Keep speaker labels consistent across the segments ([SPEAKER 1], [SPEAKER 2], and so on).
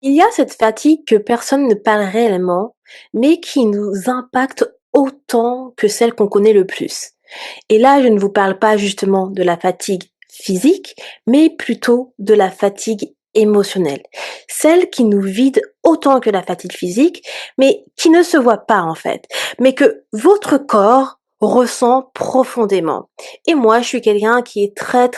[SPEAKER 1] Il y a cette fatigue que personne ne parle réellement, mais qui nous impacte autant que celle qu'on connaît le plus. Et là, je ne vous parle pas justement de la fatigue physique, mais plutôt de la fatigue émotionnelle. Celle qui nous vide autant que la fatigue physique, mais qui ne se voit pas en fait, mais que votre corps ressent profondément. Et moi, je suis quelqu'un qui est très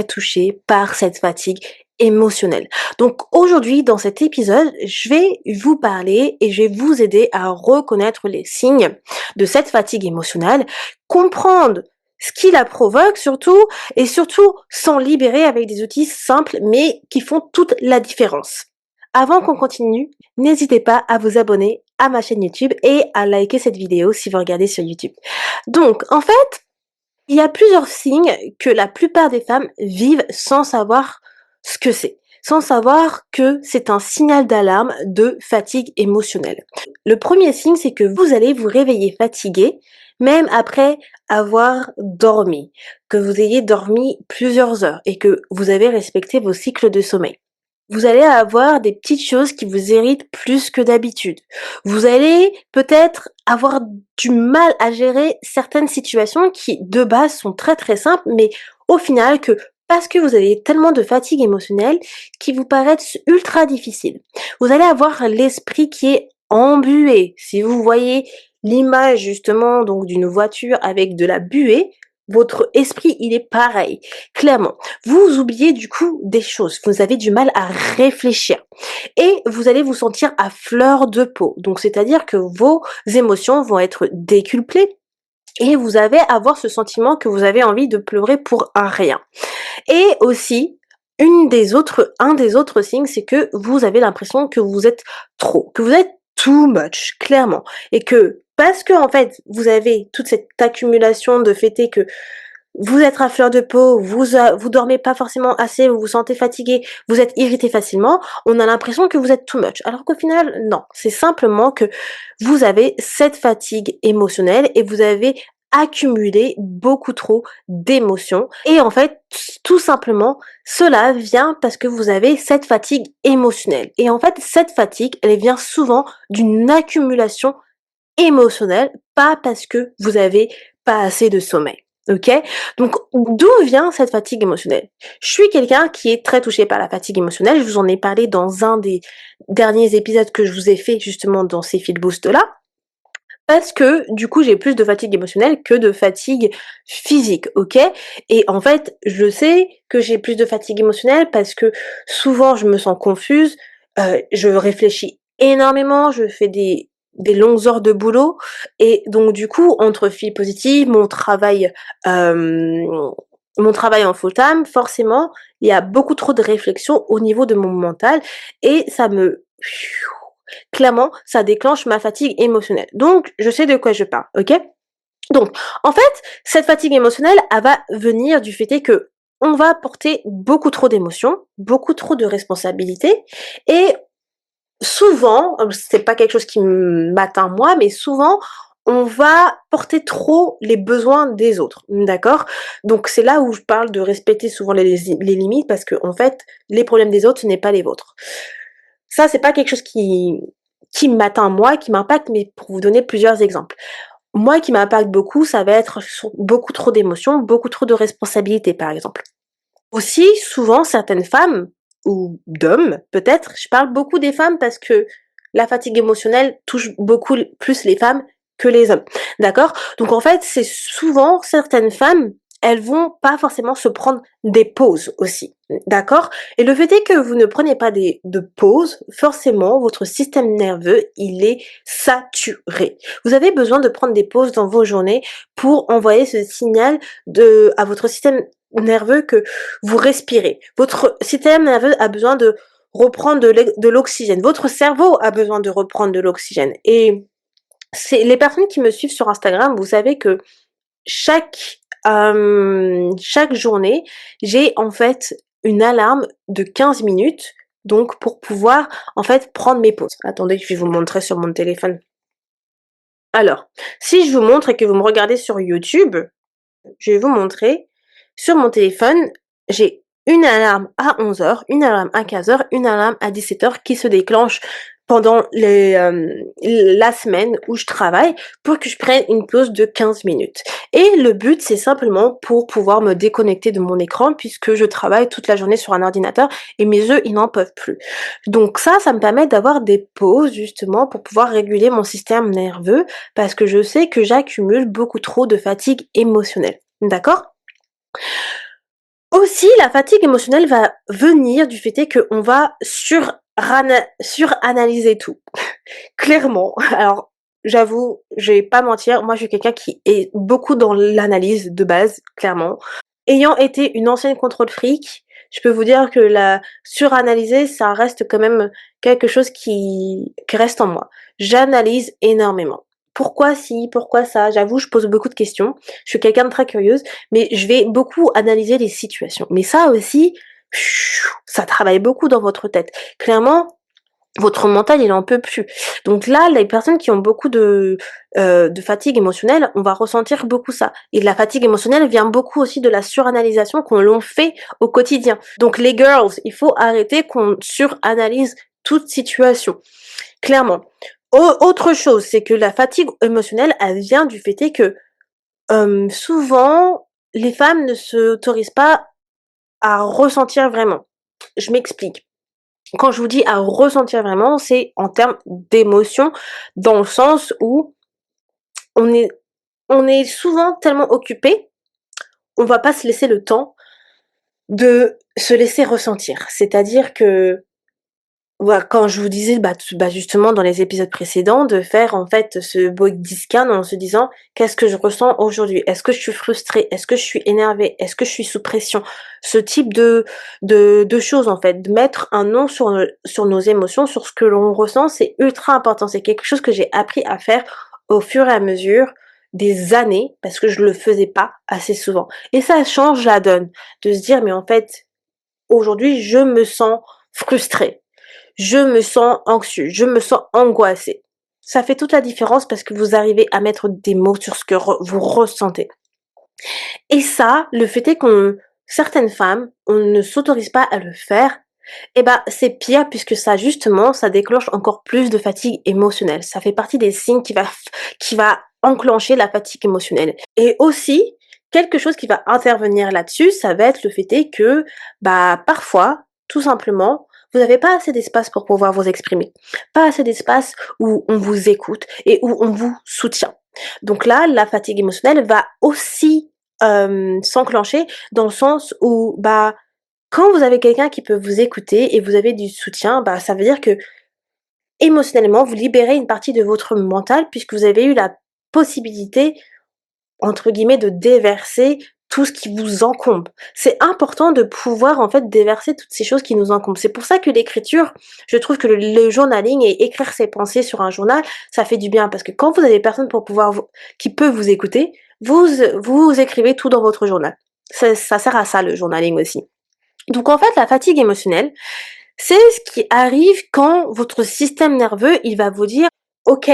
[SPEAKER 1] touché par cette fatigue émotionnelle. Donc aujourd'hui, dans cet épisode, je vais vous parler et je vais vous aider à reconnaître les signes de cette fatigue émotionnelle, comprendre ce qui la provoque surtout, et surtout s'en libérer avec des outils simples mais qui font toute la différence. Avant qu'on continue, n'hésitez pas à vous abonner à ma chaîne YouTube et à liker cette vidéo si vous regardez sur YouTube. Donc, en fait, il y a plusieurs signes que la plupart des femmes vivent sans savoir ce que c'est, sans savoir que c'est un signal d'alarme de fatigue émotionnelle. Le premier signe, c'est que vous allez vous réveiller fatigué, même après avoir dormi, que vous ayez dormi plusieurs heures et que vous avez respecté vos cycles de sommeil. Vous allez avoir des petites choses qui vous irritent plus que d'habitude. Vous allez peut-être avoir du mal à gérer certaines situations qui, de base, sont très simples, mais au final, parce que vous avez tellement de fatigue émotionnelle, qui vous paraissent ultra difficiles. Vous allez avoir l'esprit qui est embué. Si vous voyez l'image justement donc d'une voiture avec de la buée, votre esprit, il est pareil, clairement. Vous oubliez du coup des choses, vous avez du mal à réfléchir et vous allez vous sentir à fleur de peau. Donc c'est-à-dire que vos émotions vont être décuplées et vous allez avoir ce sentiment que vous avez envie de pleurer pour un rien. Et aussi, un des autres signes, c'est que vous avez l'impression que vous êtes trop, que vous êtes too much, clairement. Et que parce que en fait, vous avez toute cette accumulation de fait que vous êtes à fleur de peau, vous dormez pas forcément assez, vous vous sentez fatigué, vous êtes irrité facilement, on a l'impression que vous êtes too much. Alors qu'au final, non. C'est simplement que vous avez cette fatigue émotionnelle et vous avez accumulé beaucoup trop d'émotions. Et en fait, tout simplement, cela vient parce que vous avez cette fatigue émotionnelle. Et en fait, cette fatigue, elle vient souvent d'une accumulation émotionnelle, pas parce que vous avez pas assez de sommeil. OK? Donc, d'où vient cette fatigue émotionnelle? Je suis quelqu'un qui est très touché par la fatigue émotionnelle. Je vous en ai parlé dans un des derniers épisodes que je vous ai fait justement dans ces feel boost là. Parce que, du coup, j'ai plus de fatigue émotionnelle que de fatigue physique, OK? Et en fait, je sais que j'ai plus de fatigue émotionnelle parce que souvent je me sens confuse, je réfléchis énormément, je fais des longues heures de boulot et donc du coup, entre filles positives, hem, mon travail en full time, forcément, il y a beaucoup trop de réflexion au niveau de mon mental et ça me clairement, ça déclenche ma fatigue émotionnelle. Donc, je sais de quoi je parle, OK? Donc, en fait, cette fatigue émotionnelle, elle va venir du fait que on va porter beaucoup trop d'émotions, beaucoup trop de responsabilités et souvent, c'est pas quelque chose qui m'atteint moi, mais souvent, on va porter trop les besoins des autres, d'accord? Donc c'est là où je parle de respecter souvent les limites parce qu'en fait, les problèmes des autres, ce n'est pas les vôtres. Ça, c'est pas quelque chose qui m'atteint moi, qui m'impacte, mais pour vous donner plusieurs exemples. Moi, qui m'impacte beaucoup, ça va être sur beaucoup trop d'émotions, beaucoup trop de responsabilités, par exemple. Aussi, souvent, certaines femmes, ou d'hommes, peut-être, je parle beaucoup des femmes parce que la fatigue émotionnelle touche beaucoup plus les femmes que les hommes. D'accord? Donc en fait, c'est souvent certaines femmes, elles vont pas forcément se prendre des pauses aussi. D'accord? Et le fait est que vous ne prenez pas de pauses, forcément, votre système nerveux, il est saturé. Vous avez besoin de prendre des pauses dans vos journées pour envoyer ce signal à votre système nerveux que vous respirez. Votre système nerveux a besoin de reprendre de l'oxygène. Votre cerveau a besoin de reprendre de l'oxygène. Et c'est les personnes qui me suivent sur Instagram, vous savez que chaque journée, j'ai en fait une alarme de 15 minutes, donc pour pouvoir en fait prendre mes pauses. Attendez, je vais vous montrer sur mon téléphone. Alors, si je vous montre et que vous me regardez sur YouTube, je vais vous montrer sur mon téléphone, j'ai une alarme à 11 heures, une alarme à 15 heures, une alarme à 17 heures qui se déclenche pendant la semaine où je travaille pour que je prenne une pause de 15 minutes. Et le but, c'est simplement pour pouvoir me déconnecter de mon écran puisque je travaille toute la journée sur un ordinateur et mes yeux, ils n'en peuvent plus. Donc ça me permet d'avoir des pauses justement pour pouvoir réguler mon système nerveux parce que je sais que j'accumule beaucoup trop de fatigue émotionnelle. D'accord? Aussi, la fatigue émotionnelle va venir du fait est qu'on va suranalyser tout. Clairement. Alors, j'avoue, je vais pas mentir, moi je suis quelqu'un qui est beaucoup dans l'analyse de base, clairement. Ayant été une ancienne contrôle fric, je peux vous dire que la suranalyser, ça reste quand même quelque chose qui reste en moi. J'analyse énormément. Pourquoi si? Pourquoi ça? J'avoue, je pose beaucoup de questions. Je suis quelqu'un de très curieuse, mais je vais beaucoup analyser les situations. Mais ça aussi, ça travaille beaucoup dans votre tête. Clairement, votre mental, il en peut plus. Donc là, les personnes qui ont beaucoup de fatigue émotionnelle, on va ressentir beaucoup ça. Et la fatigue émotionnelle vient beaucoup aussi de la suranalysation qu'on l'on fait au quotidien. Donc les girls, il faut arrêter qu'on suranalyse toute situation. Clairement. Autre chose, c'est que la fatigue émotionnelle, elle vient du fait est que souvent, les femmes ne s'autorisent pas à ressentir vraiment. Je m'explique. Quand je vous dis à ressentir vraiment, c'est en termes d'émotion, dans le sens où on est, on est souvent tellement occupé, on va pas se laisser le temps de se laisser ressentir. C'est-à-dire que, ouais, quand je vous disais, justement dans les épisodes précédents, de faire en fait ce body scan en se disant qu'est-ce que je ressens aujourd'hui? Est-ce que je suis frustrée? Est-ce que je suis énervée? Est-ce que je suis sous pression? Ce type de choses en fait, de mettre un nom sur nos émotions, sur ce que l'on ressent, c'est ultra important. C'est quelque chose que j'ai appris à faire au fur et à mesure des années parce que je le faisais pas assez souvent. Et ça change la donne de se dire mais en fait aujourd'hui je me sens frustrée. Je me sens anxieux, je me sens angoissée. Ça fait toute la différence parce que vous arrivez à mettre des mots sur ce que vous ressentez. Et ça, le fait est qu'on certaines femmes, on ne s'autorise pas à le faire, et ben c'est pire puisque ça justement, ça déclenche encore plus de fatigue émotionnelle. Ça fait partie des signes qui va enclencher la fatigue émotionnelle. Et aussi, quelque chose qui va intervenir là-dessus, ça va être le fait est que, parfois, tout simplement, vous n'avez pas assez d'espace pour pouvoir vous exprimer. Pas assez d'espace où on vous écoute et où on vous soutient. Donc là, la fatigue émotionnelle va aussi s'enclencher dans le sens où, quand vous avez quelqu'un qui peut vous écouter et vous avez du soutien, ça veut dire que émotionnellement, vous libérez une partie de votre mental puisque vous avez eu la possibilité, entre guillemets, de déverser tout ce qui vous encombre. C'est important de pouvoir en fait déverser toutes ces choses qui nous encombrent. C'est pour ça que l'écriture, je trouve que le journaling et écrire ses pensées sur un journal, ça fait du bien parce que quand vous avez personne pour pouvoir qui peut vous écouter, vous écrivez tout dans votre journal. Ça sert à ça le journaling aussi. Donc en fait, la fatigue émotionnelle, c'est ce qui arrive quand votre système nerveux, il va vous dire: «OK,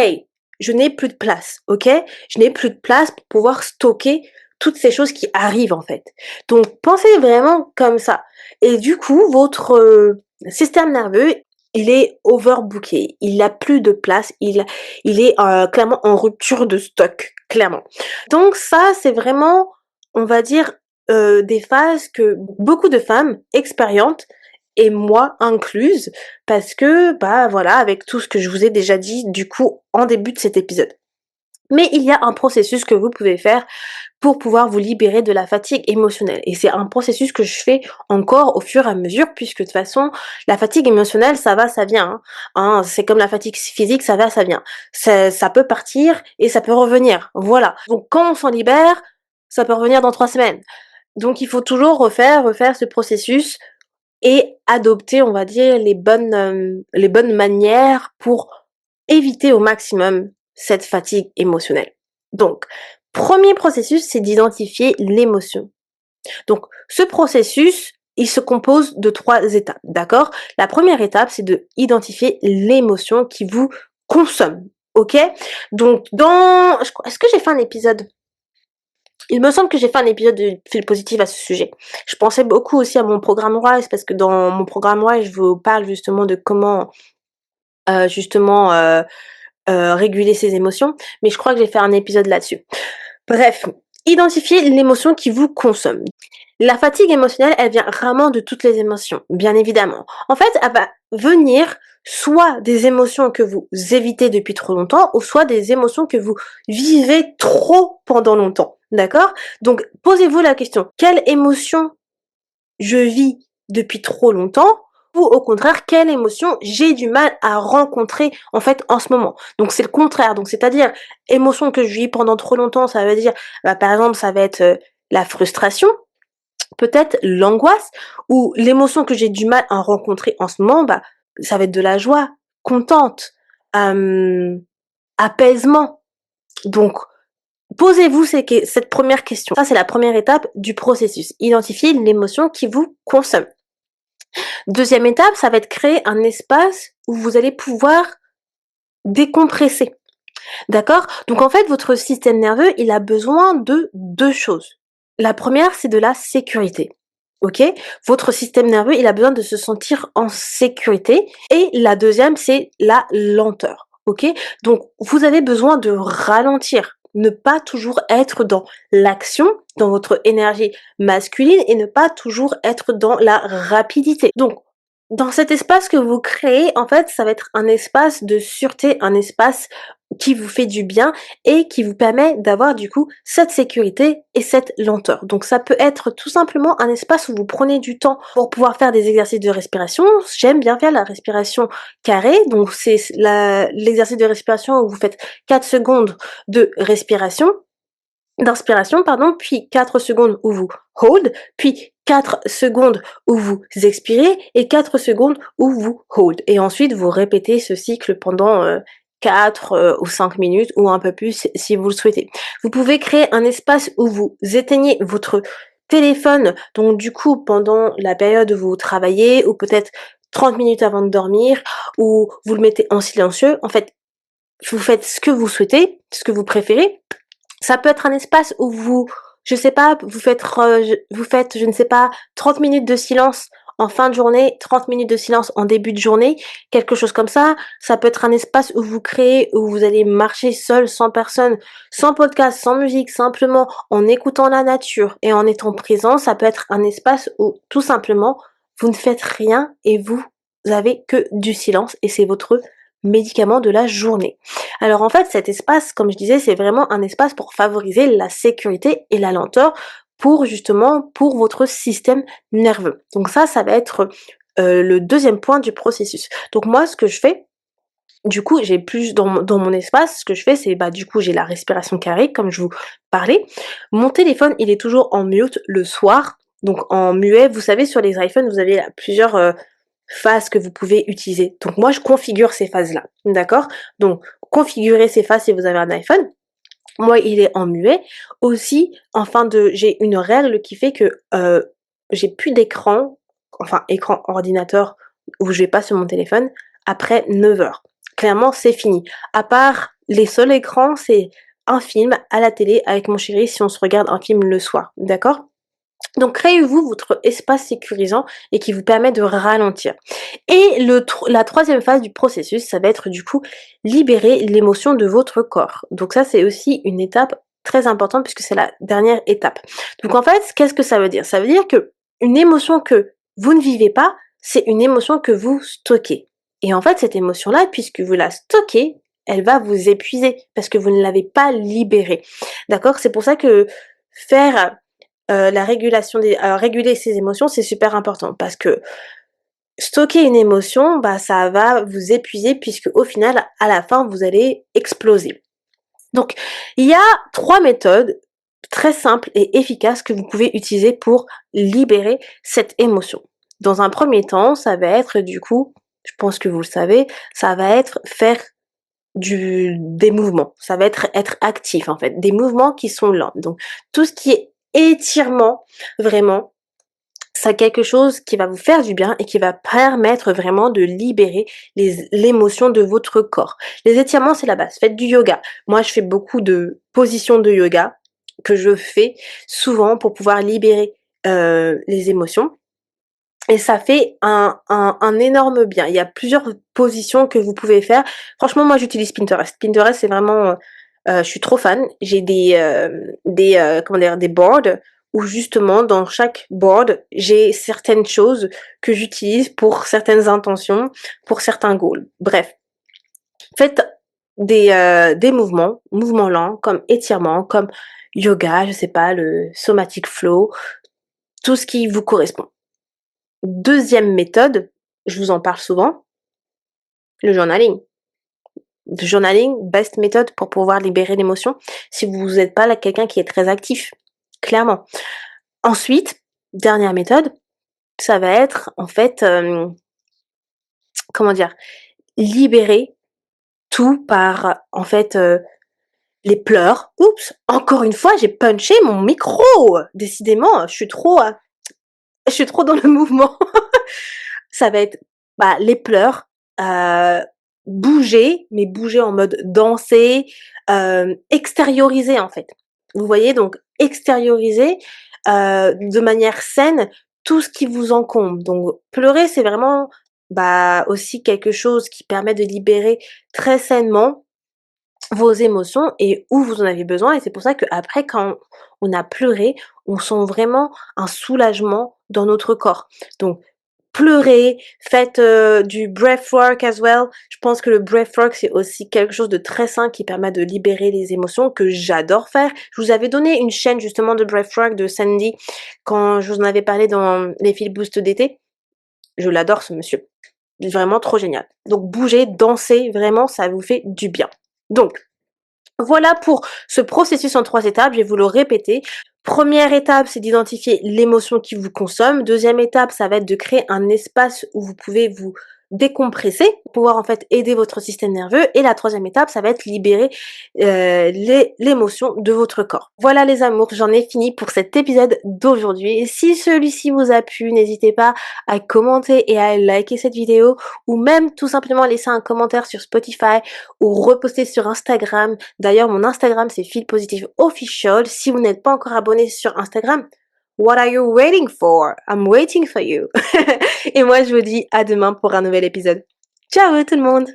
[SPEAKER 1] je n'ai plus de place, OK? Je n'ai plus de place pour pouvoir stocker toutes ces choses qui arrivent, en fait». Donc pensez vraiment comme ça et du coup, votre, système nerveux, il est overbooké, il a plus de place, il est, clairement en rupture de stock, clairement. Donc ça, c'est vraiment, on va dire, des phases que beaucoup de femmes expérimentent et moi incluse, parce que, voilà, avec tout ce que je vous ai déjà dit, du coup, en début de cet épisode. Mais il y a un processus que vous pouvez faire pour pouvoir vous libérer de la fatigue émotionnelle. Et c'est un processus que je fais encore au fur et à mesure, puisque de toute façon, la fatigue émotionnelle, ça va, ça vient. C'est comme la fatigue physique, ça va, ça vient. Ça peut partir et ça peut revenir. Voilà. Donc quand on s'en libère, ça peut revenir dans 3 semaines. Donc il faut toujours refaire ce processus et adopter, on va dire, les bonnes manières pour éviter au maximum cette fatigue émotionnelle. Donc, premier processus, c'est d'identifier l'émotion. Donc, ce processus, il se compose de 3 étapes, d'accord? La première étape, c'est de identifier l'émotion qui vous consomme, OK? Donc est-ce que j'ai fait un épisode Il me semble que j'ai fait un épisode de fil positif à ce sujet. Je pensais beaucoup aussi à mon programme Rise parce que dans mon programme Rise, je vous parle justement de comment justement réguler ses émotions, mais je crois que j'ai fait un épisode là-dessus. Bref, identifiez l'émotion qui vous consomme. La fatigue émotionnelle, elle vient rarement de toutes les émotions, bien évidemment. En fait, elle va venir soit des émotions que vous évitez depuis trop longtemps, ou soit des émotions que vous vivez trop pendant longtemps. D'accord? Donc, posez-vous la question, quelle émotion je vis depuis trop longtemps? Ou au contraire, quelle émotion j'ai du mal à rencontrer en fait en ce moment. Donc c'est le contraire. Donc c'est-à-dire émotion que je vis pendant trop longtemps, ça veut dire par exemple ça va être la frustration, peut-être l'angoisse, ou l'émotion que j'ai du mal à rencontrer en ce moment, ça va être de la joie, contente, apaisement. Donc posez-vous cette première question. Ça c'est la première étape du processus. Identifiez l'émotion qui vous consomme. Deuxième étape, ça va être créer un espace où vous allez pouvoir décompresser. D'accord? Donc en fait, votre système nerveux, il a besoin de deux choses. La première, c'est de la sécurité. OK? Votre système nerveux, il a besoin de se sentir en sécurité. Et la deuxième, c'est la lenteur. OK? Donc vous avez besoin de ralentir. Ne pas toujours être dans l'action, dans votre énergie masculine et ne pas toujours être dans la rapidité. Donc, dans cet espace que vous créez, en fait, ça va être un espace de sûreté, un espace qui vous fait du bien et qui vous permet d'avoir du coup cette sécurité et cette lenteur. Donc ça peut être tout simplement un espace où vous prenez du temps pour pouvoir faire des exercices de respiration. J'aime bien faire la respiration carrée, donc c'est l'exercice de respiration où vous faites 4 secondes de respiration, d'inspiration, pardon, puis 4 secondes où vous hold, puis 4 secondes où vous expirez et 4 secondes où vous hold. Et ensuite, vous répétez ce cycle pendant 4 ou 5 minutes ou un peu plus si vous le souhaitez. Vous pouvez créer un espace où vous éteignez votre téléphone, donc du coup pendant la période où vous travaillez ou peut-être 30 minutes avant de dormir ou vous le mettez en silencieux. En fait, vous faites ce que vous souhaitez, ce que vous préférez. Ça peut être un espace où vous, je sais pas, vous faites, je ne sais pas, 30 minutes de silence en fin de journée, 30 minutes de silence en début de journée, quelque chose comme ça. Ça peut être un espace où vous créez, où vous allez marcher seul, sans personne, sans podcast, sans musique, simplement en écoutant la nature et en étant présent. Ça peut être un espace où tout simplement vous ne faites rien et vous avez que du silence et c'est votre médicament de la journée. Alors en fait, cet espace, comme je disais, c'est vraiment un espace pour favoriser la sécurité et la lenteur pour votre système nerveux. Donc ça va être le deuxième point du processus. Donc moi, ce que je fais, du coup, j'ai plus dans mon espace, ce que je fais, c'est du coup, j'ai la respiration carrée, comme je vous parlais. Mon téléphone, il est toujours en mute le soir, donc en muet. Vous savez, sur les iPhones, vous avez plusieurs phases que vous pouvez utiliser. Donc moi, je configure ces phases-là, d'accord? Donc, configurez ces phases si vous avez un iPhone. Moi, il est en muet. Aussi, j'ai une règle qui fait que j'ai plus d'écran, enfin écran ordinateur où je vais pas sur mon téléphone après 9 heures. Clairement, c'est fini. À part les seuls écrans, c'est un film à la télé avec mon chéri si on se regarde un film le soir, d'accord? Donc créez-vous votre espace sécurisant et qui vous permet de ralentir. Et la troisième phase du processus, ça va être du coup libérer l'émotion de votre corps. Donc ça, c'est aussi une étape très importante puisque c'est la dernière étape. Donc en fait, qu'est-ce que ça veut dire? Ça veut dire que une émotion que vous ne vivez pas, c'est une émotion que vous stockez. Et en fait, cette émotion-là, puisque vous la stockez, elle va vous épuiser parce que vous ne l'avez pas libérée. D'accord? C'est pour ça que faire la régulation réguler ses émotions, c'est super important parce que stocker une émotion, ça va vous épuiser puisque au final, à la fin, vous allez exploser. Donc, il y a 3 méthodes très simples et efficaces que vous pouvez utiliser pour libérer cette émotion. Dans un premier temps, ça va être du coup, je pense que vous le savez, ça va être faire des mouvements. Ça va être actif en fait, des mouvements qui sont lents. Donc, tout ce qui est étirement, vraiment, c'est quelque chose qui va vous faire du bien et qui va permettre vraiment de libérer l'émotion de votre corps. Les étirements, c'est la base. Faites du yoga. Moi, je fais beaucoup de positions de yoga. que je fais souvent pour pouvoir libérer les émotions. Et ça fait un énorme bien. Il y a plusieurs positions que vous pouvez faire. Franchement, moi, j'utilise Pinterest. Pinterest, c'est vraiment, je suis trop fan. J'ai comment dire, des boards où justement, dans chaque board, j'ai certaines choses que j'utilise pour certaines intentions, pour certains goals. Bref, faites des mouvements lents, comme étirement, comme yoga, je sais pas, le somatic flow, tout ce qui vous correspond. Deuxième méthode, je vous en parle souvent, le journaling. Le journaling, best méthode pour pouvoir libérer l'émotion si vous n'êtes pas là quelqu'un qui est très actif, clairement. Ensuite, dernière méthode, ça va être en fait, comment dire, libérer tout par en fait les pleurs. Oups, encore une fois, j'ai punché mon micro. Décidément, je suis trop dans le mouvement. Ça va être, bah, les pleurs, heu, bouger, mais bouger en mode danser, extérioriser, en fait. Vous voyez? Donc extérioriser, de manière saine tout ce qui vous encombre. Donc pleurer, c'est vraiment, bah, aussi quelque chose qui permet de libérer très sainement vos émotions et où vous en avez besoin et c'est pour ça qu'après quand on a pleuré, on sent vraiment un soulagement dans notre corps. Donc pleurez, faites, du breathwork as well. Je pense que le breathwork, c'est aussi quelque chose de très sain qui permet de libérer les émotions, que j'adore faire. Je vous avais donné une chaîne justement de breathwork de Sandy quand je vous en avais parlé dans les fil boost d'été. Je l'adore ce monsieur. Vraiment trop génial. Donc bougez, dansez, vraiment ça vous fait du bien. Donc voilà pour ce processus en 3 étapes, je vais vous le répéter. Première étape, c'est d'identifier l'émotion qui vous consomme. Deuxième étape, ça va être de créer un espace où vous pouvez vous décompresser, pour pouvoir en fait aider votre système nerveux. Et la troisième étape, ça va être libérer l'émotion de votre corps. Voilà les amours, j'en ai fini pour cet épisode d'aujourd'hui. Et si celui-ci vous a plu, n'hésitez pas à commenter et à liker cette vidéo ou même tout simplement laisser un commentaire sur Spotify ou reposter sur Instagram. D'ailleurs, mon Instagram, c'est Feel Positive Official. Si vous n'êtes pas encore abonné sur Instagram, what are you waiting for? I'm waiting for you. Et moi, je vous dis à demain pour un nouvel épisode. Ciao tout le monde!